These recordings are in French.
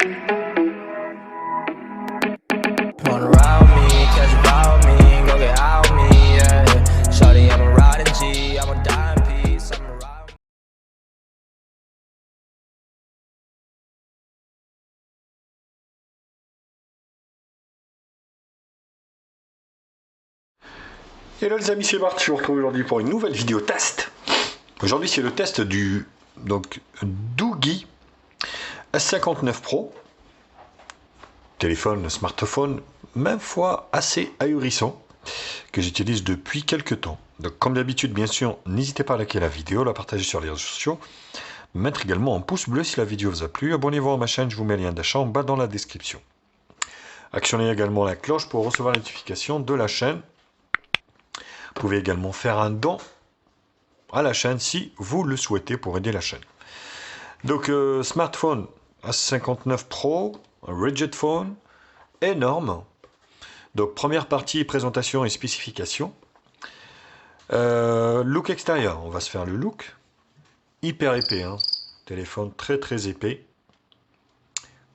Wanna ride me, catch a vibe me, go get out me, yeah. Shawty, I'm a riding G, I'm a dying piece, I'm a ride. Hello les amis, c'est Bart, je vous retrouve aujourd'hui pour une nouvelle vidéo test. Aujourd'hui c'est le test du Doogee S59 Pro. Téléphone, smartphone, même fois assez ahurissant, que j'utilise depuis quelques temps. Donc comme d'habitude, bien sûr, n'hésitez pas à liker la vidéo, la partager sur les réseaux sociaux, mettre également un pouce bleu si la vidéo vous a plu, abonnez-vous à ma chaîne, je vous mets le lien d'achat en bas dans la description. Actionnez également la cloche pour recevoir la notification de la chaîne. Vous pouvez également faire un don à la chaîne si vous le souhaitez pour aider la chaîne. Donc smartphone S59 Pro, rigid phone, énorme. Donc première partie, présentation et spécification. Look extérieur, on va se faire le look. Hyper épais, hein. Téléphone très très épais.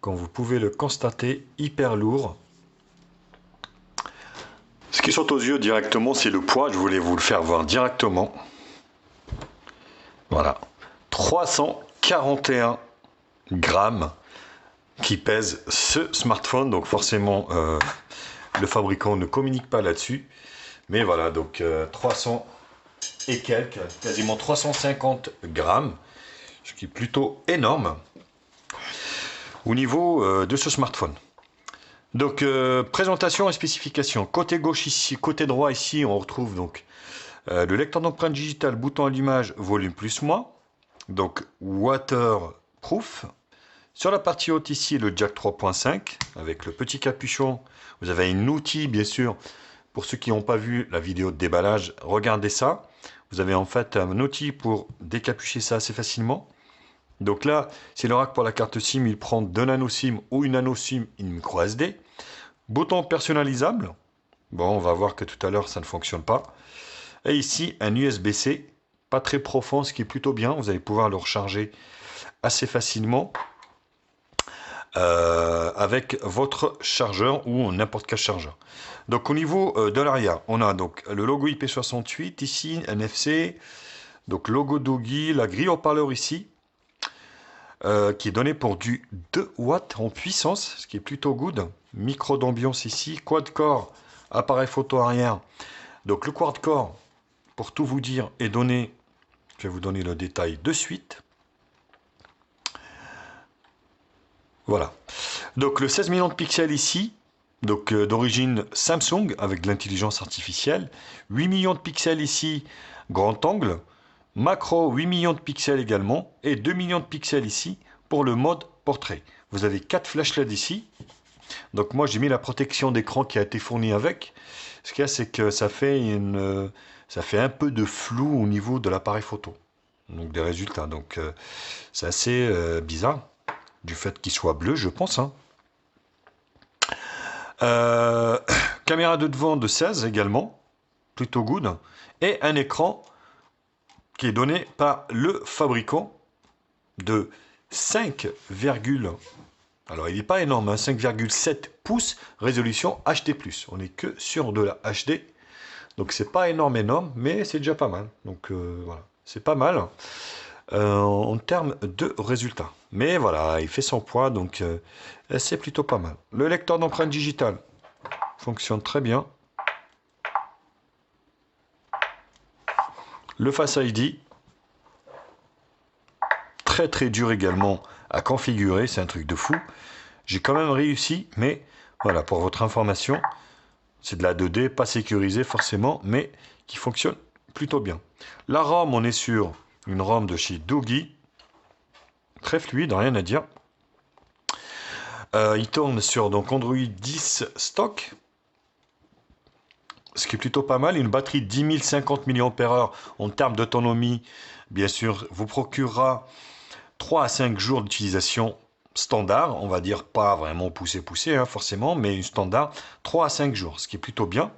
Comme vous pouvez le constater, hyper lourd. Ce qui saute aux yeux directement, c'est le poids. Je voulais vous le faire voir directement. Voilà. 341 grammes qui pèse ce smartphone. Donc forcément, le fabricant ne communique pas là-dessus. Mais voilà, donc 300 et quelques, quasiment 350 grammes. Ce qui est plutôt énorme au niveau de ce smartphone. Donc présentation et spécification. Côté gauche ici, côté droit ici, on retrouve donc le lecteur d'empreinte digitale, bouton allumage, volume plus moins, donc waterproof. Sur la partie haute ici, le jack 3.5 avec le petit capuchon. Vous avez un outil, bien sûr, pour ceux qui n'ont pas vu la vidéo de déballage, regardez ça. Vous avez en fait un outil pour décapucher ça assez facilement. Donc là, c'est le rack pour la carte SIM, il prend 2 nano SIM ou une nano SIM, une micro SD. Bouton personnalisable. Bon, on va voir que tout à l'heure, ça ne fonctionne pas. Et ici, un USB-C, pas très profond, ce qui est plutôt bien. Vous allez pouvoir le recharger assez facilement avec votre chargeur ou n'importe quel chargeur. Donc au niveau de l'arrière, on a donc le logo IP68 ici, NFC, donc logo Doogee, la grille haut-parleur ici. Qui est donné pour du 2 watts en puissance, ce qui est plutôt good. Micro d'ambiance ici, quad-core, appareil photo arrière. Donc le quad-core, pour tout vous dire, est donné, je vais vous donner le détail de suite. Voilà. Donc le 16 millions de pixels ici, donc d'origine Samsung avec de l'intelligence artificielle. 8 millions de pixels ici, grand angle. Macro, 8 millions de pixels également, et 2 millions de pixels ici pour le mode portrait. Vous avez 4 flash LED ici. Donc moi j'ai mis la protection d'écran qui a été fournie avec. Ce qu'il y a, c'est que ça fait un peu de flou au niveau de l'appareil photo. Donc des résultats. Donc c'est assez bizarre du fait qu'il soit bleu, je pense. Hein. Caméra de devant de 16 également, plutôt good. Et un écran qui est donné par le fabricant de 5, alors il n'est pas énorme, hein, 5,7 pouces, résolution HD+. On n'est que sur de la HD, donc c'est pas énorme, mais c'est déjà pas mal. Donc voilà, c'est pas mal en termes de résultats. Mais voilà, il fait son poids, donc c'est plutôt pas mal. Le lecteur d'empreinte digitale fonctionne très bien. Le Face ID, très dur également à configurer, c'est un truc de fou. J'ai quand même réussi, mais voilà, pour votre information, c'est de la 2D, pas sécurisé forcément, mais qui fonctionne plutôt bien. La ROM, on est sur une ROM de chez Doogee, très fluide, rien à dire. Il tourne sur donc Android 10 stock, ce qui est plutôt pas mal. Une batterie de 10 050 mAh en termes d'autonomie, bien sûr, vous procurera 3 à 5 jours d'utilisation standard, on va dire pas vraiment poussé, hein, forcément, mais une standard, 3 à 5 jours, ce qui est plutôt bien.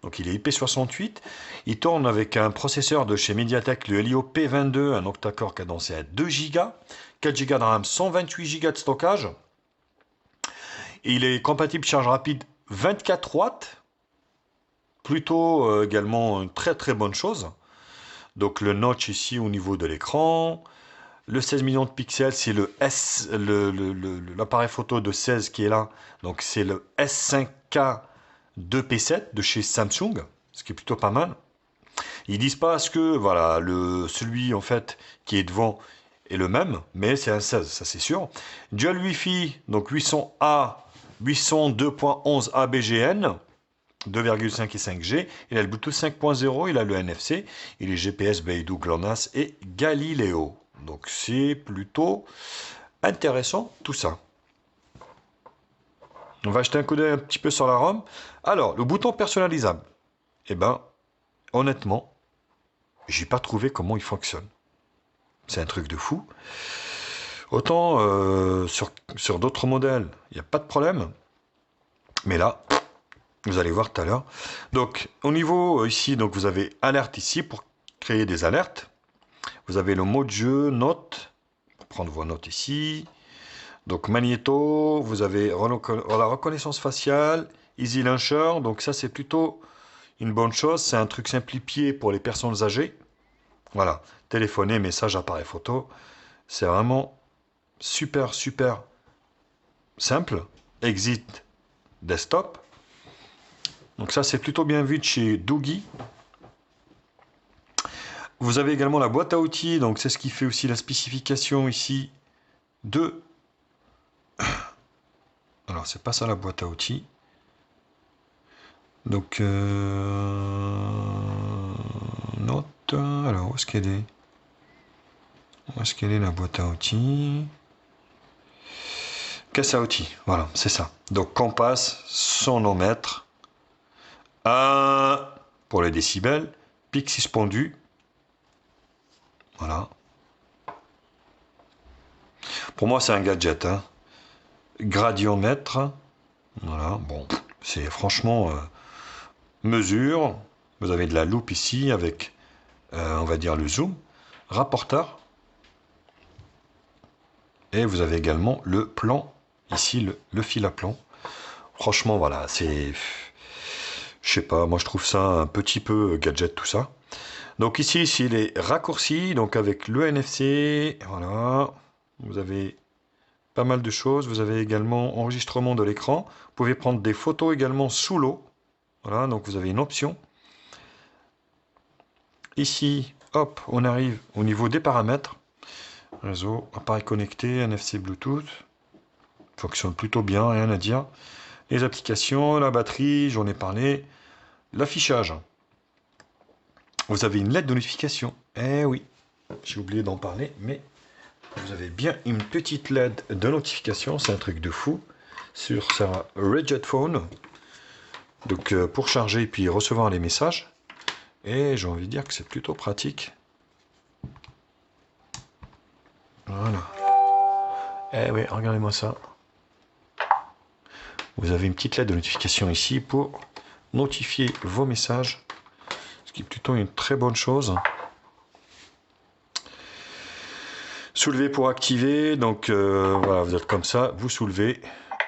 Donc il est IP68, il tourne avec un processeur de chez Mediatek, le Helio P22, un octa-core cadencé à 2 Go, 4 Go de RAM, 128 Go de stockage. Et il est compatible charge rapide 24 watts. Plutôt également une très très bonne chose. Donc le notch ici au niveau de l'écran. Le 16 millions de pixels, c'est le S, l'appareil photo de 16 qui est là. Donc c'est le S5K 2P7 de chez Samsung, ce qui est plutôt pas mal. Ils disent pas ce que voilà celui en fait qui est devant est le même, mais c'est un 16, ça c'est sûr. Dual Wi-Fi, donc 800A, 802.11 ABGN. 2,5 et 5G, il a le Bluetooth 5.0, il a le NFC, il est GPS, Beidou, GLONASS et Galileo. Donc c'est plutôt intéressant tout ça. On va jeter un coup d'œil un petit peu sur la ROM. Alors, le bouton personnalisable. Eh ben, honnêtement, j'ai pas trouvé comment il fonctionne. C'est un truc de fou. Autant sur d'autres modèles, il n'y a pas de problème. Mais là, vous allez voir tout à l'heure. Donc, au niveau ici, donc vous avez alerte ici pour créer des alertes. Vous avez le mode jeu, notes, pour prendre vos notes ici. Donc, magnéto, vous avez la reconnaissance faciale, Easy Launcher. Donc, ça, c'est plutôt une bonne chose. C'est un truc simplifié pour les personnes âgées. Voilà, téléphoner, message, appareil photo. C'est vraiment super, super simple. Exit desktop. Donc ça, c'est plutôt bien vu de chez Doogee. Vous avez également la boîte à outils. Donc c'est ce qui fait aussi la spécification ici de... Alors, c'est pas ça la boîte à outils. Donc... Note... Alors, où est-ce qu'elle est? Où est-ce qu'elle est la boîte à outils? Caisse à outils. Voilà, c'est ça. Donc, compass, sonomètre... 1 pour les décibels, pic suspendu, voilà. Pour moi, c'est un gadget, hein. Gradiomètre, voilà. Bon, c'est franchement mesure. Vous avez de la loupe ici avec, on va dire, le zoom, rapporteur, et vous avez également le plan ici, le fil à plan. Franchement, voilà, c'est... Je sais pas, moi je trouve ça un petit peu gadget tout ça. Donc ici, c'est les raccourcis, donc avec le NFC, voilà. Vous avez pas mal de choses. Vous avez également enregistrement de l'écran. Vous pouvez prendre des photos également sous l'eau. Voilà, donc vous avez une option. Ici, hop, on arrive au niveau des paramètres. Réseau, appareil connecté, NFC Bluetooth. Fonctionne plutôt bien, rien à dire. Les applications, la batterie, j'en ai parlé. L'affichage. Vous avez une lettre de notification. Eh oui, j'ai oublié d'en parler, mais vous avez bien une petite LED de notification. C'est un truc de fou sur sa Redjet Phone. Donc pour charger et puis recevoir les messages. Et j'ai envie de dire que c'est plutôt pratique. Voilà. Eh oui, regardez-moi ça. Vous avez une petite lettre de notification ici pour notifier vos messages, ce qui est plutôt une très bonne chose. Soulever pour activer, donc voilà, vous êtes comme ça, vous soulevez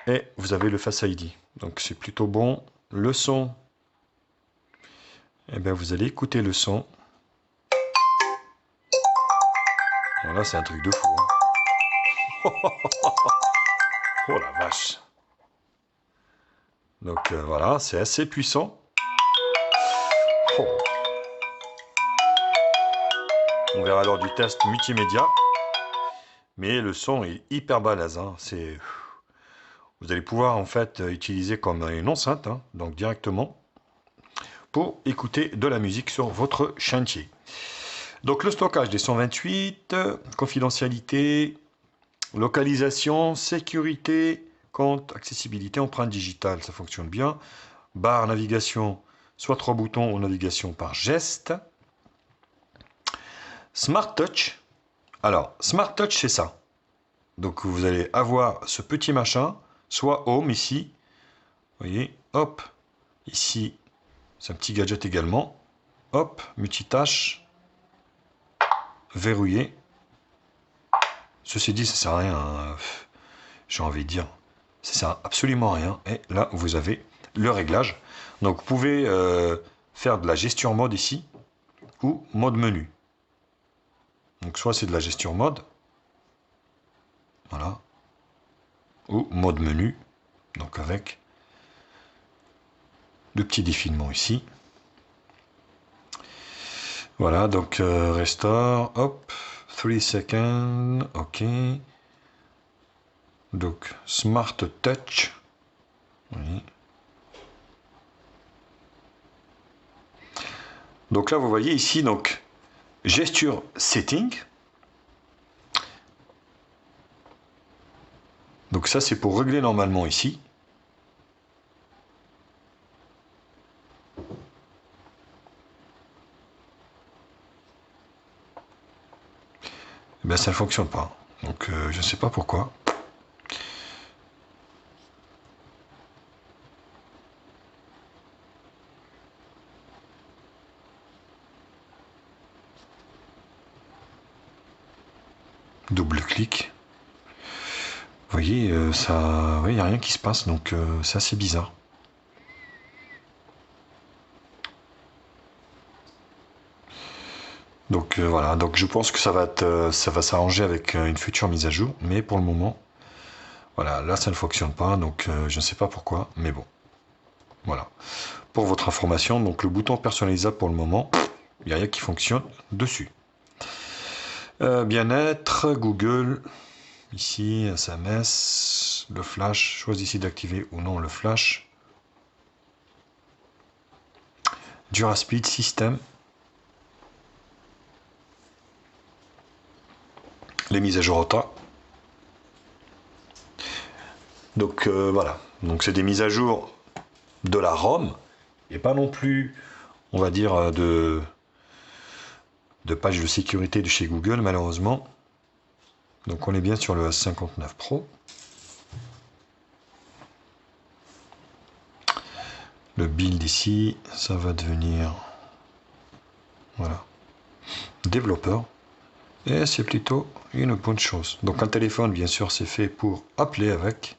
et vous avez le Face ID. Donc c'est plutôt bon. Le son, eh bien vous allez écouter le son. Voilà, c'est un truc de fou. Hein. Oh la vache. Donc voilà, c'est assez puissant. Oh. On verra lors du test multimédia. Mais le son est hyper balèze. Hein. Vous allez pouvoir en fait utiliser comme une enceinte, hein, donc directement, pour écouter de la musique sur votre chantier. Donc le stockage des 128, confidentialité, localisation, sécurité, compte, accessibilité, empreinte digitale, ça fonctionne bien. Barre navigation, soit 3 boutons ou navigation par geste. Smart Touch. Alors, Smart Touch, c'est ça. Donc vous allez avoir ce petit machin, soit Home ici. Vous voyez, hop, ici, c'est un petit gadget également. Hop, multitâche, verrouillé. Ceci dit, ça sert à rien. Hein. J'ai envie de dire, ça sert absolument à rien. Et là, vous avez le réglage. Donc, vous pouvez faire de la gestion mode ici ou mode menu. Donc, soit c'est de la gestion mode, voilà, ou mode menu, donc avec le petit défilement ici. Voilà, donc restore, hop, 3 seconds, ok. Donc, Smart Touch. Oui. Donc là, vous voyez ici, donc, gesture setting. Donc ça, c'est pour régler normalement ici. Eh bien, ça ne fonctionne pas. Donc, je ne sais pas pourquoi. Double-clic. Vous voyez, ça, il n'y a rien qui se passe, donc c'est assez bizarre. Donc voilà, donc je pense que ça va s'arranger avec une future mise à jour, mais pour le moment, voilà, là ça ne fonctionne pas, donc je ne sais pas pourquoi, mais bon, voilà. Pour votre information, donc le bouton personnalisable pour le moment, il n'y a rien qui fonctionne dessus. Bien-être, Google, ici, SMS, le flash, choisissez d'activer ou non le flash. Duraspeed System. Les mises à jour auto. Donc voilà, donc c'est des mises à jour de la ROM et pas non plus, on va dire, de page de sécurité de chez Google malheureusement. Donc on est bien sur le S59 Pro. Le build ici, ça va devenir, voilà, développeur. Et c'est plutôt une bonne chose. Donc un téléphone, bien sûr, c'est fait pour appeler avec.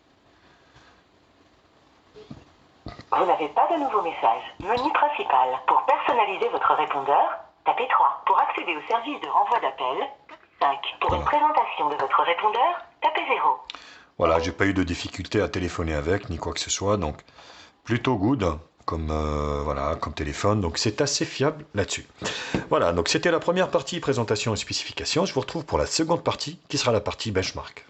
Vous n'avez pas de nouveau message. Menu principal. Pour personnaliser votre répondeur, tapez 3. Pour accéder au service de renvoi d'appel, tapez 5. Pour une présentation de votre répondeur, tapez 0. Voilà, j'ai pas eu de difficulté à téléphoner avec, ni quoi que ce soit. Donc, plutôt good comme, voilà, comme téléphone. Donc, c'est assez fiable là-dessus. Voilà, donc c'était la première partie présentation et spécification. Je vous retrouve pour la seconde partie, qui sera la partie benchmark.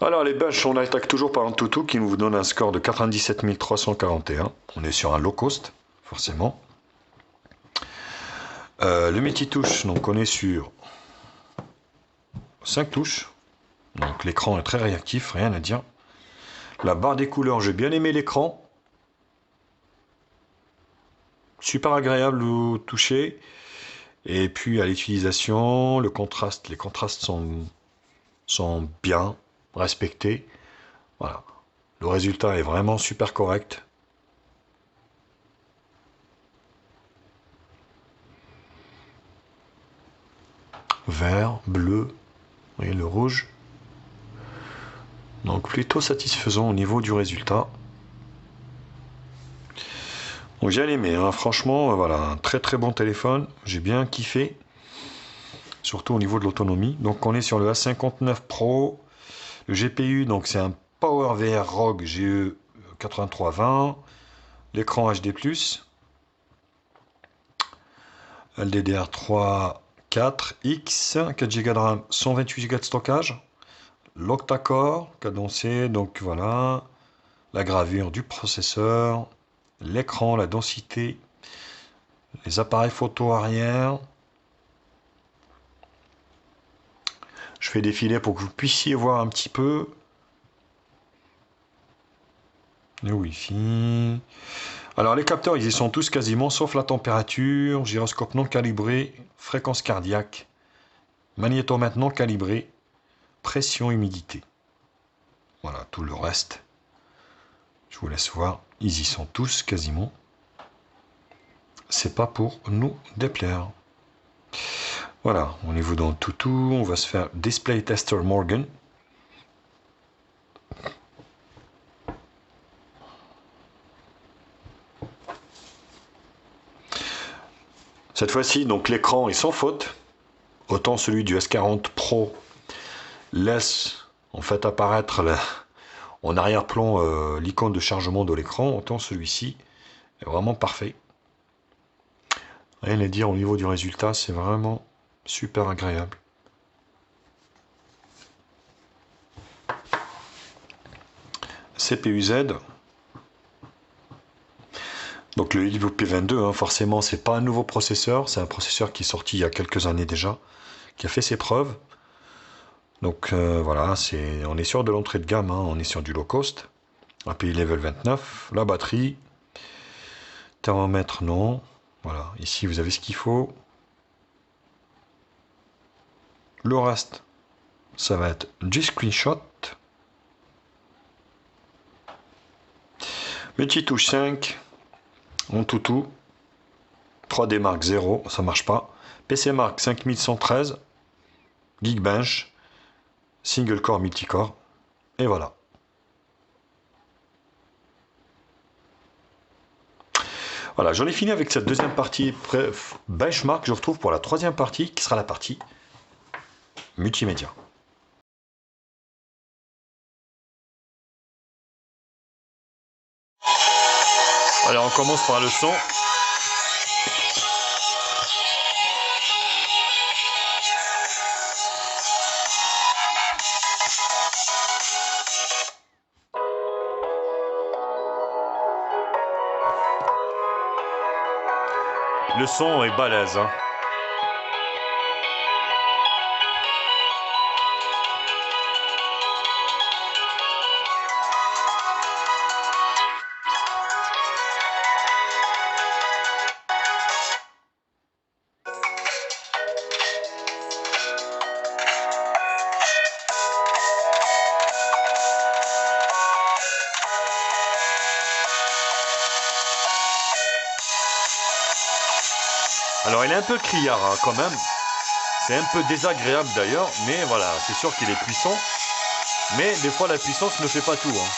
Alors les benches, on attaque toujours par un toutou qui nous donne un score de 97 341. On est sur un low cost, forcément. Le multitouche, donc on est sur 5 touches. Donc l'écran est très réactif, rien à dire. La barre des couleurs, j'ai bien aimé l'écran. Super agréable au toucher. Et puis à l'utilisation, le contraste, les contrastes sont bien respectés. Voilà. Le résultat est vraiment super correct. Vert, bleu, vous voyez le rouge. Donc plutôt satisfaisant au niveau du résultat. Donc j'ai aimé, hein. Franchement, voilà, un très très bon téléphone. J'ai bien kiffé. Surtout au niveau de l'autonomie. Donc on est sur le A59 Pro. Le GPU, donc c'est un PowerVR ROG GE 8320. L'écran HD+. LDDR3 4X, 4 Go de RAM, 128 Go de stockage. L'octa-core cadencé, donc voilà. La gravure du processeur. L'écran, la densité. Les appareils photo arrière. Je fais défiler pour que vous puissiez voir un petit peu. Le Wi-Fi. Alors les capteurs, ils y sont tous quasiment, sauf la température, gyroscope non calibré, fréquence cardiaque, magnétomètre non calibré, pression, humidité. Voilà, tout le reste. Je vous laisse voir, ils y sont tous quasiment. C'est pas pour nous déplaire. Voilà, au niveau dans tout, on va se faire Display Tester Morgan. Cette fois-ci, donc l'écran est sans faute. Autant celui du S40 Pro laisse en fait apparaître en arrière-plan l'icône de chargement de l'écran, autant celui-ci est vraiment parfait. Rien à dire au niveau du résultat, c'est vraiment super agréable. CPU Z. Donc le Helio P22, hein, forcément, c'est pas un nouveau processeur, c'est un processeur qui est sorti il y a quelques années déjà, qui a fait ses preuves. Donc voilà, on est sur de l'entrée de gamme, hein, on est sur du low cost. API level 29, la batterie, thermomètre non. Voilà, ici vous avez ce qu'il faut. Le reste, ça va être du screenshot. Multitouche 5, en tout. 3D Mark 0, ça marche pas. PC Mark 5113, Geekbench, single core, multicore, et voilà. Voilà, j'en ai fini avec cette deuxième partie benchmark. Je retrouve pour la troisième partie, qui sera la partie multimédia. Alors on commence par le son. Le son est balèze, hein. Alors il est un peu criard hein, quand même, c'est un peu désagréable d'ailleurs, mais voilà, c'est sûr qu'il est puissant, mais des fois la puissance ne fait pas tout. Hein.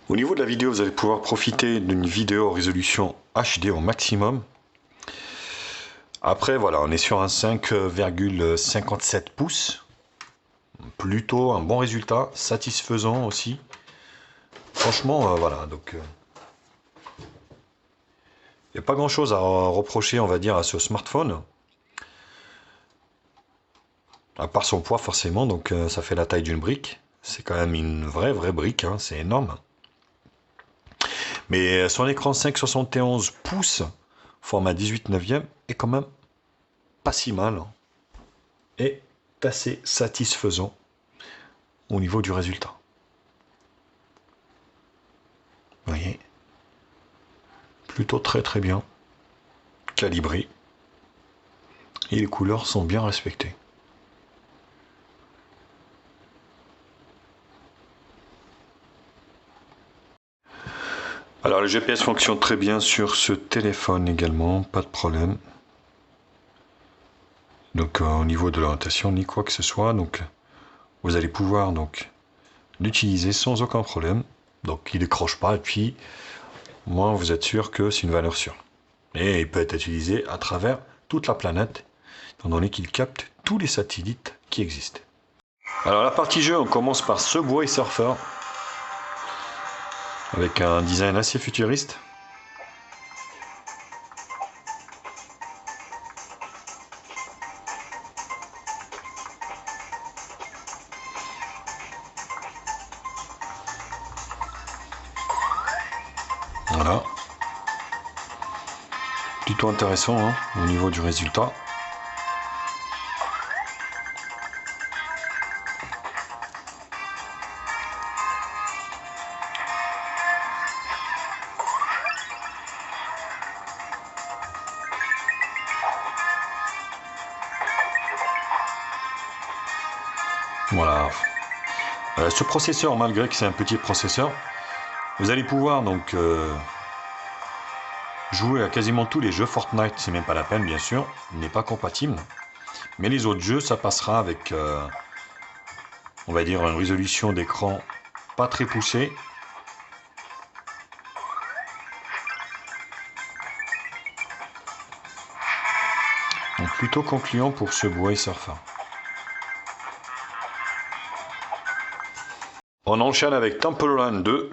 Au niveau de la vidéo, vous allez pouvoir profiter d'une vidéo en résolution HD au maximum. Après, voilà, on est sur un 5,57 pouces. Plutôt un bon résultat, satisfaisant aussi. Franchement, voilà, donc... il n'y a pas grand-chose à reprocher, on va dire, à ce smartphone. À part son poids, forcément, donc ça fait la taille d'une brique. C'est quand même une vraie brique, hein, c'est énorme. Mais son écran 5,71 pouces, format 18/9, est quand même pas si mal. Hein, et assez satisfaisant au niveau du résultat. Vous voyez, plutôt très bien calibré. Et les couleurs sont bien respectées. Alors le GPS fonctionne très bien sur ce téléphone également, pas de problème. Donc au niveau de l'orientation, ni quoi que ce soit, donc vous allez pouvoir donc l'utiliser sans aucun problème. Donc il ne décroche pas et puis moi vous êtes sûr que c'est une valeur sûre. Et il peut être utilisé à travers toute la planète, étant donné qu'il capte tous les satellites qui existent. Alors la partie jeu, on commence par Subway Surfer, avec un design assez futuriste. Voilà. Plutôt intéressant hein, au niveau du résultat. Voilà. Ce processeur, malgré que c'est un petit processeur, vous allez pouvoir donc jouer à quasiment tous les jeux. Fortnite, c'est même pas la peine, bien sûr, il n'est pas compatible. Mais les autres jeux, ça passera avec, on va dire, une résolution d'écran pas très poussée. Donc plutôt concluant pour ce Subway Surfer. On enchaîne avec Temple Run 2.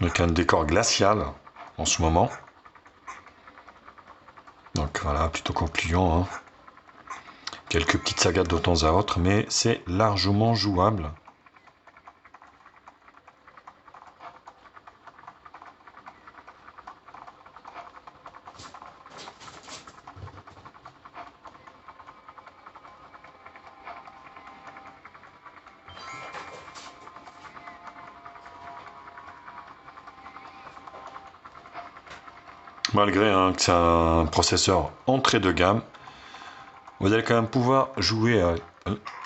Avec un décor glacial en ce moment. Donc voilà, plutôt concluant. Hein. Quelques petites sagades de temps à autre, mais c'est largement jouable. Malgré que c'est un processeur entrée de gamme, vous allez quand même pouvoir jouer à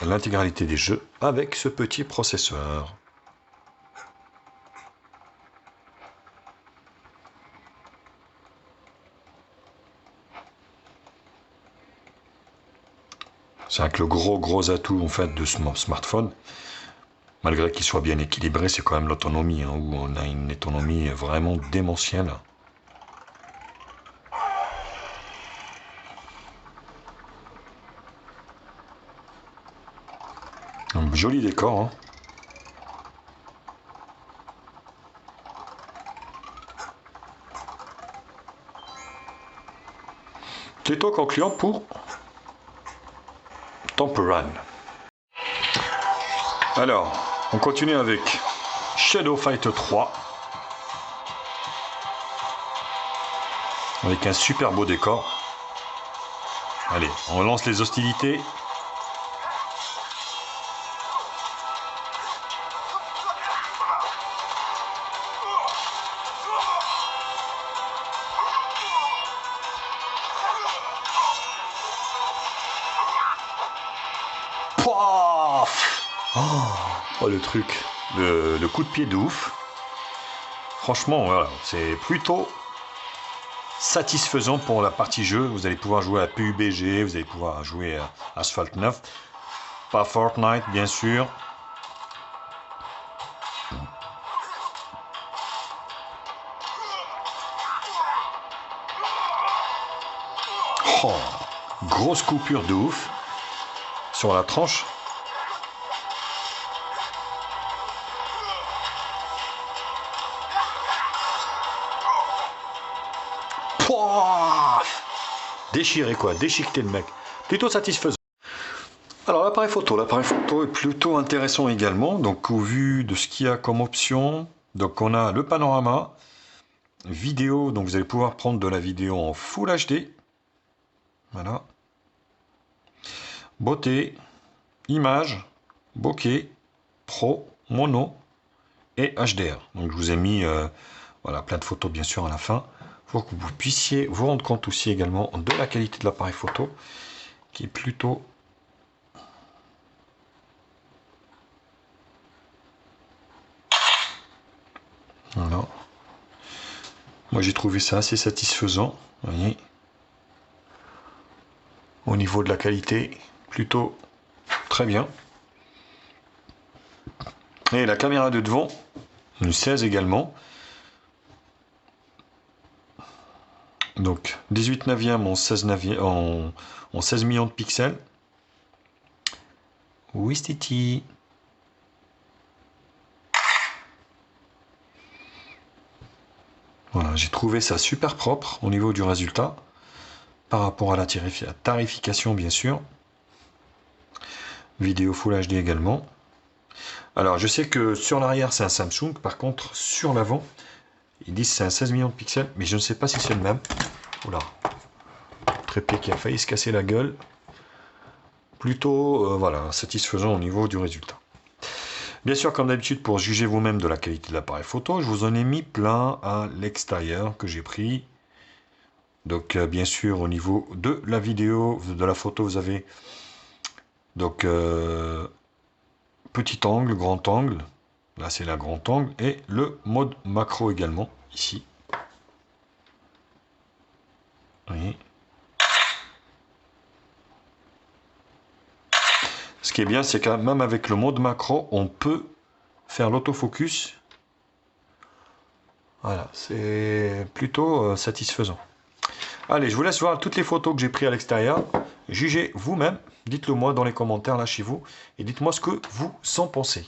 l'intégralité des jeux avec ce petit processeur. C'est avec le gros atout en fait de ce smartphone, malgré qu'il soit bien équilibré, c'est quand même l'autonomie, hein, où on a une autonomie vraiment démentielle. Un joli décor. Hein. Plutôt concluant pour Temple Run. Alors, on continue avec Shadow Fighter 3. Avec un super beau décor. Allez, on lance les hostilités. Oh, le truc, le coup de pied de ouf. Franchement, voilà, c'est plutôt satisfaisant pour la partie jeu. Vous allez pouvoir jouer à PUBG, vous allez pouvoir jouer à Asphalt 9. Pas Fortnite, bien sûr. Oh, grosse coupure de ouf sur la tranche. Déchiré quoi, déchiqueté le mec. Plutôt satisfaisant. Alors l'appareil photo est plutôt intéressant également. Donc au vu de ce qu'il y a comme option, donc on a le panorama, vidéo, donc vous allez pouvoir prendre de la vidéo en Full HD. Voilà. Beauté, image, bokeh, pro, mono et HDR. Donc je vous ai mis voilà, plein de photos bien sûr à la fin, pour que vous puissiez vous rendre compte aussi également de la qualité de l'appareil photo, qui est plutôt voilà. Moi j'ai trouvé ça assez satisfaisant, vous voyez. Au niveau de la qualité, plutôt très bien. Et la caméra de devant, une 16 également. Donc 18 neuvième en 16 millions de pixels. Oui, Stiti. Voilà, j'ai trouvé ça super propre au niveau du résultat. Par rapport à la tarification, bien sûr. Vidéo Full HD également. Alors, je sais que sur l'arrière, c'est un Samsung. Par contre, sur l'avant, ils disent que c'est un 16 millions de pixels. Mais je ne sais pas si c'est le même. Oula. Trépied qui a failli se casser la gueule. Plutôt, voilà, satisfaisant au niveau du résultat. Bien sûr, comme d'habitude, pour juger vous-même de la qualité de l'appareil photo, je vous en ai mis plein à l'extérieur que j'ai pris Donc bien sûr au niveau de la vidéo, de la photo, vous avez donc petit angle, grand angle. Là c'est la grand angle et le mode macro également ici. Oui. Ce qui est bien, c'est que même avec le mode macro, on peut faire l'autofocus. Voilà, c'est plutôt satisfaisant. Allez, je vous laisse voir toutes les photos que j'ai prises à l'extérieur. Jugez vous-même. Dites-le moi dans les commentaires là chez vous. Et dites-moi ce que vous en pensez.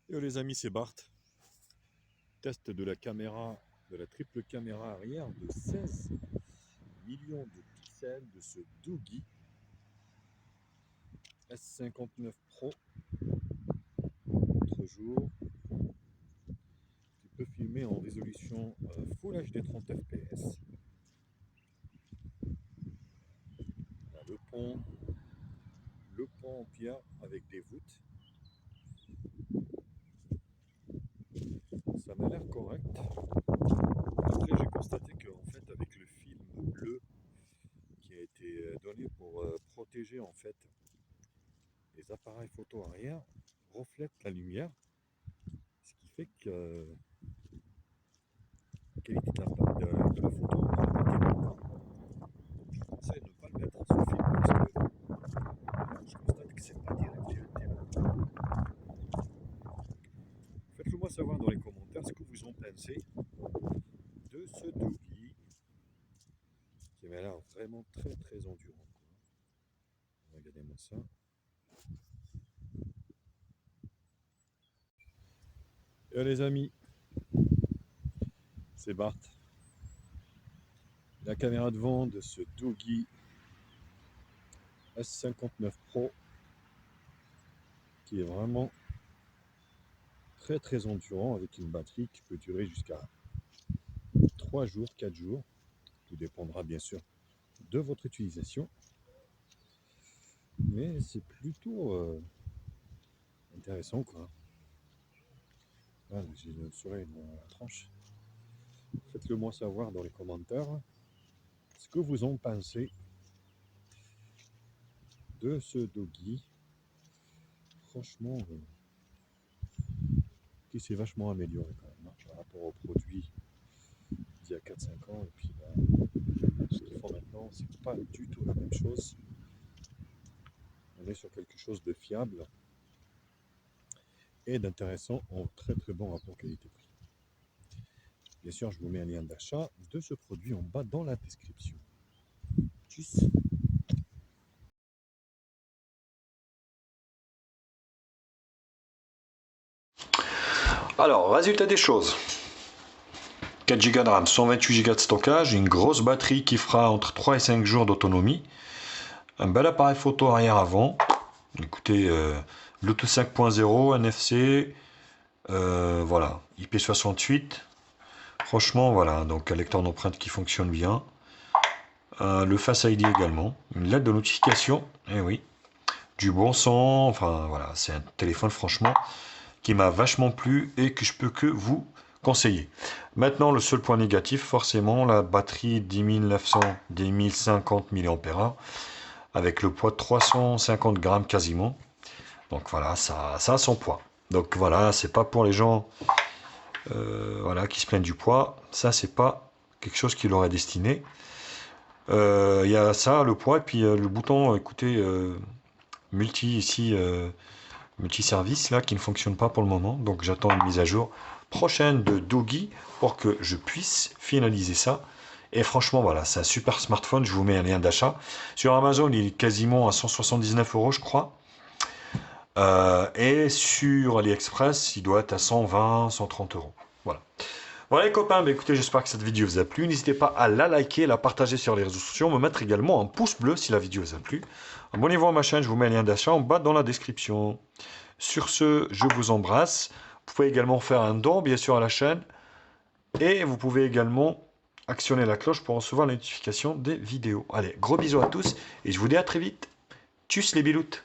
Yo les amis, c'est Bart. Test de la caméra, de la triple caméra arrière de 16 millions de pixels de ce Doogee S59 Pro. L'autre jour, tu peux filmer en résolution Full HD 30 fps. Là, le pont en pierre avec des voûtes. Ça m'a l'air correct. Après, j'ai constaté qu'en fait, avec le film bleu qui a été donné pour protéger en fait les appareils photo arrière, reflète la lumière, ce qui fait que la qualité de la photo n'a pas été bonne. Je conseille de ne pas le mettre sur film parce que je constate que c'est pas direct. Faites-le moi savoir dans les commentaires ce que vous en pensez de ce Doogee qui m'a l'air vraiment très endurant. Regardez-moi ça. Et les amis, c'est Bart. La caméra devant de ce Doogee S59 Pro qui est vraiment très endurant avec une batterie qui peut durer jusqu'à 3 jours, 4 jours. Tout dépendra bien sûr de votre utilisation. Mais c'est plutôt intéressant quoi. Voilà, j'ai le soleil dans la tranche. Faites-le moi savoir dans les commentaires ce que vous en pensez de ce Doogee. Franchement, qui s'est vachement amélioré quand même par rapport au produit d'il y a 4-5 ans. Et puis ce qu'ils font maintenant, c'est pas du tout la même chose. On est sur quelque chose de fiable et d'intéressant en très bon rapport qualité-prix. Bien sûr, je vous mets un lien d'achat de ce produit en bas dans la description. Tchuss! Alors, résultat des choses. 4 Go de RAM, 128 Go de stockage, une grosse batterie qui fera entre 3 et 5 jours d'autonomie, un bel appareil photo arrière-avant, écoutez, Bluetooth 5.0, NFC, voilà, IP68, franchement, voilà, donc un lecteur d'empreintes qui fonctionne bien, le Face ID également, une lettre de notification, et oui, du bon son, enfin voilà, c'est un téléphone franchement qui m'a vachement plu et que je peux que vous conseiller. Maintenant, le seul point négatif, forcément, la batterie 10 1050 mAh avec le poids de 350 grammes quasiment. Donc voilà, ça a son poids. Donc voilà, c'est pas pour les gens voilà, qui se plaignent du poids. Ça, c'est pas quelque chose qui leur est destiné. Il y a ça, le poids, et puis le bouton, écoutez, multi-service là qui ne fonctionne pas pour le moment. Donc j'attends une mise à jour prochaine de Doogee pour que je puisse finaliser ça. Et franchement, voilà, c'est un super smartphone. Je vous mets un lien d'achat. Sur Amazon, il est quasiment à 179 €, je crois. Et sur AliExpress, il doit être à 120, 130 €. Voilà. Voilà les copains, bah écoutez, j'espère que cette vidéo vous a plu. N'hésitez pas à la liker, la partager sur les réseaux sociaux, me mettre également un pouce bleu si la vidéo vous a plu. Abonnez-vous à ma chaîne, je vous mets un lien d'achat en bas dans la description. Sur ce, je vous embrasse. Vous pouvez également faire un don, bien sûr, à la chaîne. Et vous pouvez également actionner la cloche pour recevoir la notification des vidéos. Allez, gros bisous à tous et je vous dis à très vite. Tchuss les biloutes.